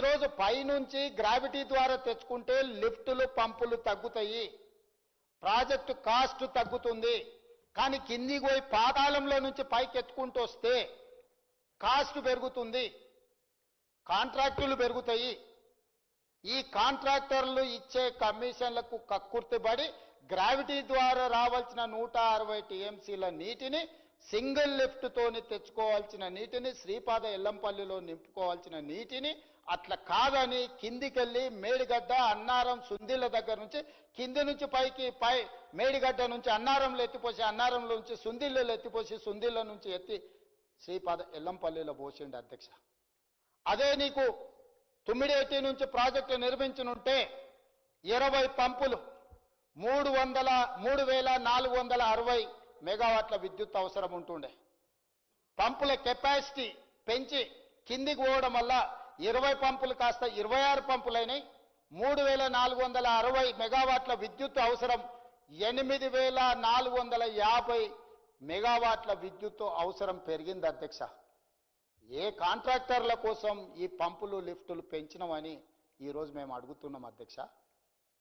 ఈరోజు పైనుంచి గ్రావిటీ ద్వారా తెచ్చుకుంటే లిఫ్టులు పంపులు తగ్గుతాయి, ప్రాజెక్టు కాస్ట్ తగ్గుతుంది. కానీ కిందికి పోయి పాతాళంలో నుంచి పైకి ఎత్తుకుంటూ వస్తే కాస్ట్ పెరుగుతుంది, కాంట్రాక్టులు పెరుగుతాయి. ఈ కాంట్రాక్టర్లు ఇచ్చే కమిషన్లకు కక్కుర్తిబడి గ్రావిటీ ద్వారా రావాల్సిన 160 టీఎంసీల నీటిని సింగిల్ లిఫ్ట్ తోని తెచ్చుకోవాల్సిన నీటిని శ్రీపాద ఎల్లంపల్లిలో నింపుకోవాల్సిన నీటిని అట్లా కాదని కిందికెళ్ళి మేడిగడ్డ అన్నారం సుందిళ్ళ దగ్గర నుంచి కింది నుంచి పైకి మేడిగడ్డ నుంచి అన్నారంలో ఎత్తిపోసి అన్నారంలో నుంచి సుందిళ్ళలో ఎత్తిపోసి సుందిళ్ళ నుంచి ఎత్తి శ్రీపాద ఎల్లంపల్లిలో పోసిండి అధ్యక్ష. అదే నీకు తుమ్మిడేటి నుంచి ప్రాజెక్టు నిర్మించనుంటే 20 పంపులు 3460 మెగావాట్ల విద్యుత్ అవసరం ఉంటుండే. పంపుల కెపాసిటీ పెంచి కిందికి పోవడం వల్ల 20 పంపులు కాస్త 26 పంపులైనాయి. 3460 మెగావాట్ల విద్యుత్ అవసరం 8450 మెగావాట్ల విద్యుత్ అవసరం పెరిగింది అధ్యక్ష. ఏ కాంట్రాక్టర్ల కోసం ఈ పంపులు లిఫ్టులు పెంచినవని ఈరోజు మేము అడుగుతున్నాం అధ్యక్ష.